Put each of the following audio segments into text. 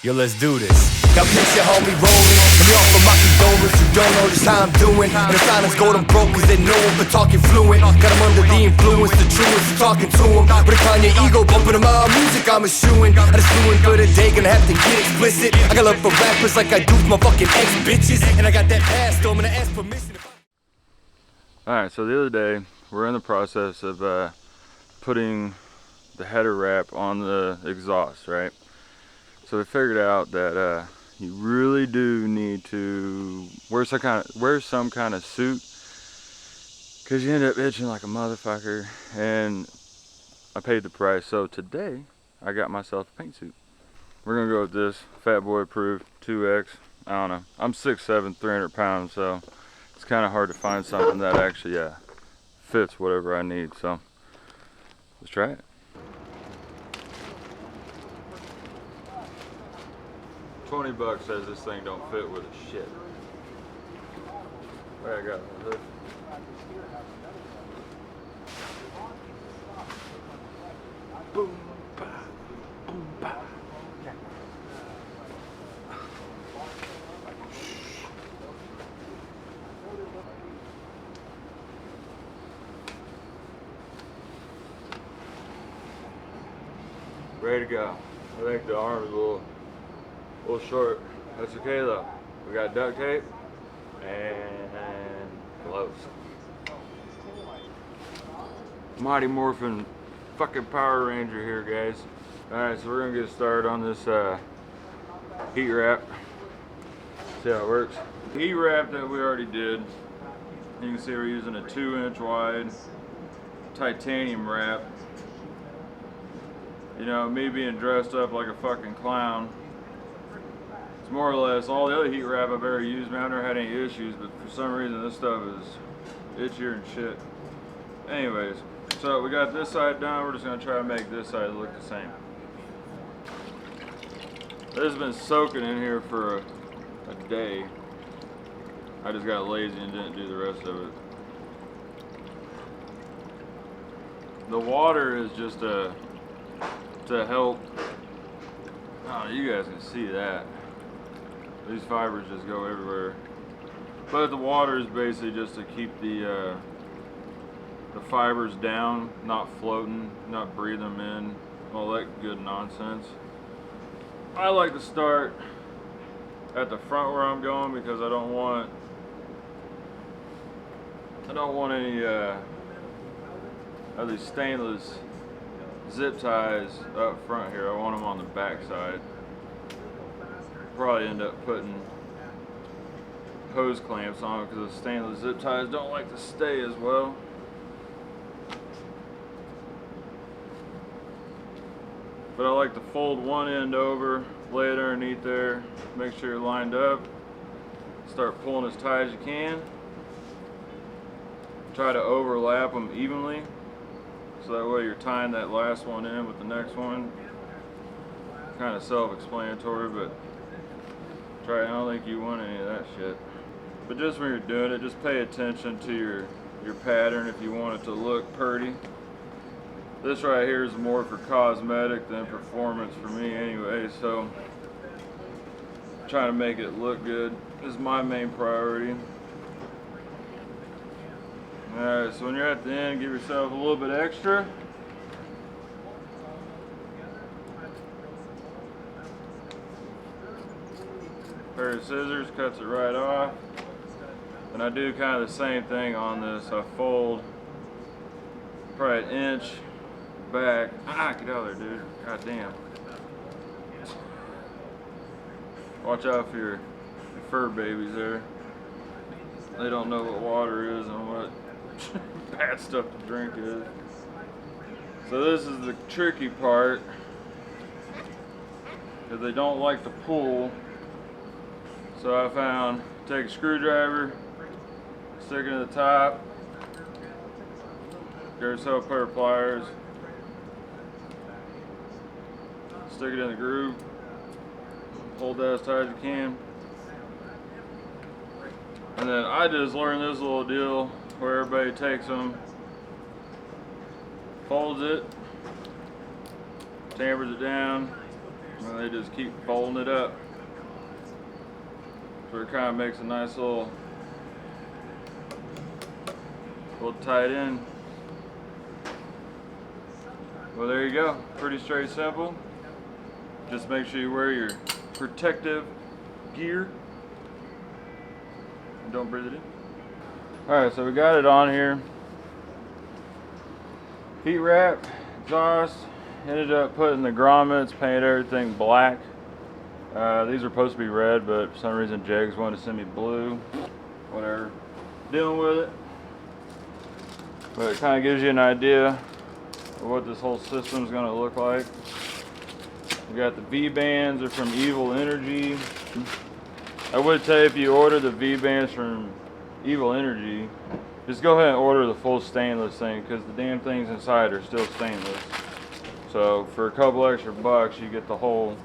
Yo, let's do this. Now picture homie rolling. Let me offer my condolence. You don't know just how I'm doing. And the silence gold, I'm broke cause they know him for talking fluent. Got him under the influence, the truest, talking to him. With a Kanye ego, bumping him out music, I'm eschewing. I just doing good a day, gonna have to get explicit. I got love for rappers like I do for my fucking ex-bitches. And I got that pass, so I'm gonna ask permission. Alright, so the other day, we're in the process of putting the header wrap on the exhaust, right? So we figured out that you really do need to wear some kind of suit, because you end up itching like a motherfucker, and I paid the price. So today I got myself a paint suit. We're gonna go with this Fat Boy approved 2X. I don't know, I'm 6'7", 300 pounds, so it's kind of hard to find something that actually fits whatever I need. So let's try it. $20 says this thing don't fit with a shit. Where I got the hood. Boom, bah, boom, bah. Ready to go. I think the arm is a little short. That's okay though. We got duct tape and gloves. Mighty Morphin fucking Power Ranger here, guys. Alright, so we're gonna get started on this heat wrap. See how it works. The heat wrap that we already did, you can see we're using a 2-inch wide titanium wrap. You know, me being dressed up like a fucking clown, it's more or less all the other heat wrap I've ever used. Man, I've never had any issues, but for some reason this stuff is itchier and shit. Anyways, so we got this side done. We're just gonna try to make this side look the same. This has been soaking in here for a day. I just got lazy and didn't do the rest of it. The water is just to help. Oh, you guys can see that. These fibers just go everywhere. But the water is basically just to keep the fibers down, not floating, not breathe them in, all that good nonsense. I like to start at the front where I'm going because I don't want any of these stainless zip ties up front here. I want them on the back side. Probably end up putting hose clamps on because the stainless zip ties don't like to stay as well. But I like to fold one end over, lay it underneath there, make sure you're lined up, start pulling as tight as you can. Try to overlap them evenly, so that way you're tying that last one in with the next one. Kind of self-explanatory, but I don't think you want any of that shit. But just when you're doing it, just pay attention to your pattern if you want it to look pretty. This right here is more for cosmetic than performance for me anyway, so trying to make it look good is my main priority. Alright, so when you're at the end, give yourself a little bit extra. Pair of scissors cuts it right off. And I do kind of the same thing on this. I fold probably an inch back. Get out of there, dude. God damn. Watch out for your fur babies there. They don't know what water is and what bad stuff to drink is. So this is the tricky part, because they don't like to pull. So I found, take a screwdriver, stick it in the top, get yourself a pair of pliers, stick it in the groove, hold that as tight as you can. And then I just learned this little deal where everybody takes them, folds it, tampers it down, And they just keep folding it up. So it kind of makes a nice little tight end. Well, there you go. Pretty straight, simple. Just make sure you wear your protective gear. And don't breathe it in. Alright, so we got it on here. Heat wrap, exhaust. Ended up putting the grommets, painted everything black. These are supposed to be red, but for some reason Jegs wanted to send me blue. Whatever. Dealing with it. But it kind of gives you an idea of what this whole system is going to look like. We got the V-bands are from Evil Energy. I would tell you, if you order the V-bands from Evil Energy, just go ahead and order the full stainless thing, because the damn things inside are still stainless. So for a couple extra bucks, you get the whole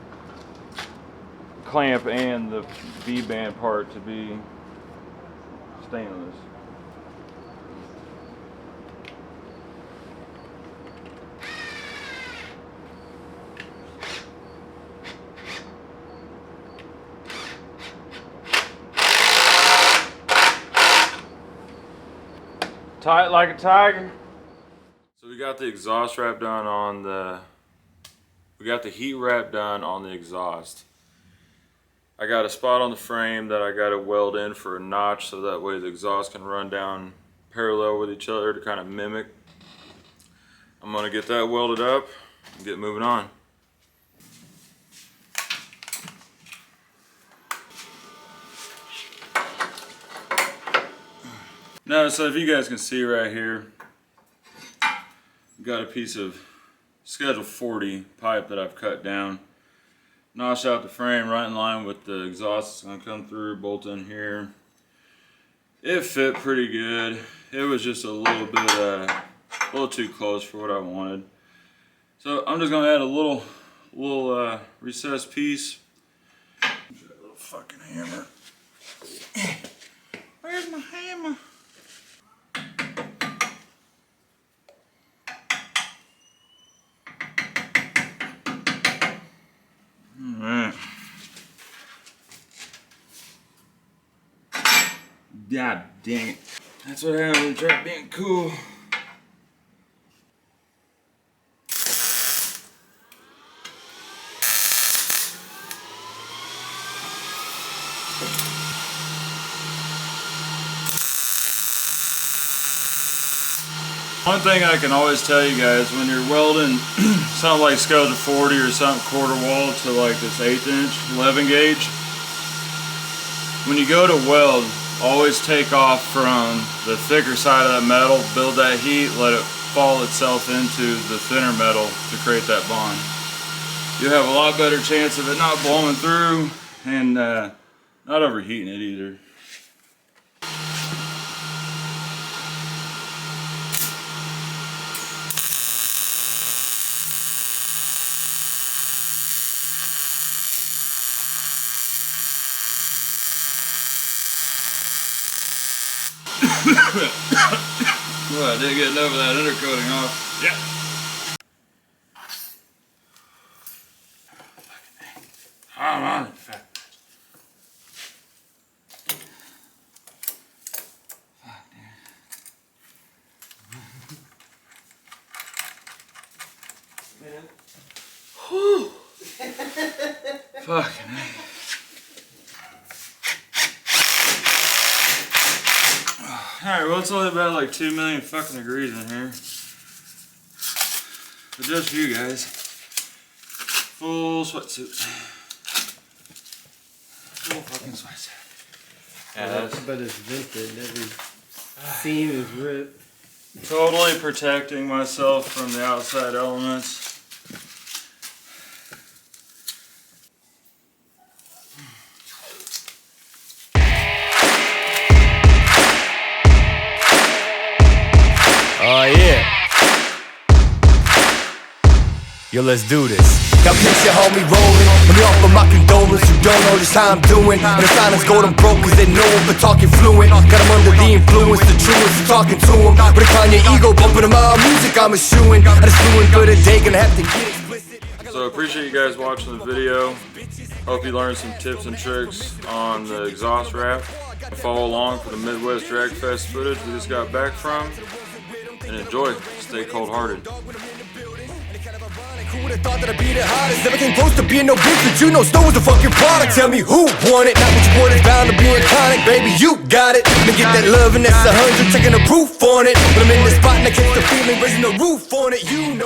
clamp and the V-band part to be stainless. Tight like a tiger. So we got the exhaust wrap done on the, we got the heat wrap done on the exhaust. I got a spot on the frame that I got to weld in for a notch so that way the exhaust can run down parallel with each other to kind of mimic. I'm gonna get that welded up and get moving on. Now, so if you guys can see right here, I've got a piece of Schedule 40 pipe that I've cut down. Notched out the frame right in line with the exhaust. It's gonna come through, bolt in here. It fit pretty good. It was just a little too close for what I wanted. So I'm just gonna add a little recessed piece. A little fucking hammer. Where's my hammer? Alright. God dang it. That's what happens when you try being cool. One thing I can always tell you guys, when you're welding something like Schedule 40 or something quarter wall to like this 1/8 inch 11 gauge, when you go to weld, always take off from the thicker side of that metal, build that heat, let it fall itself into the thinner metal to create that bond. You'll have a lot better chance of it not blowing through and not overheating it either. Well, I did get enough of that undercoating off. Yeah. Come on, fat. Whew. Fucking man. Alright, well, it's only about like 2 million fucking degrees in here. But just for you guys. Full sweatsuit. Full fucking sweatsuit. Yeah, but it's vented, every seam is ripped. Totally protecting myself from the outside elements. Oh yeah. Yo, let's do this. Got picture homie rolling. Let me offer my condolence. You don't know just how I'm doing. And the silence go them broke cause they know him but talking fluent. Got them under the influence, the truest, talking to him. But decline your ego, bumping them out. Music I'm eschewing. I just flew in for the day, gonna have to get explicit. So So appreciate you guys watching the video. Hope you learned some tips and tricks on the exhaust wrap. Follow along for the Midwest Drag Fest footage we just got back from. And enjoy. Stay cold-hearted. Who would've thought that I'd be the hottest? Never came close to being no bitch, but you know Snow was a fucking product. Tell me who won it? Not what you want is bound to be iconic. Baby, you got it. Let me get that love and that's 100. Checking the proof on it. When I'm in the spot and I catch the feeling, raising the roof on it. You know.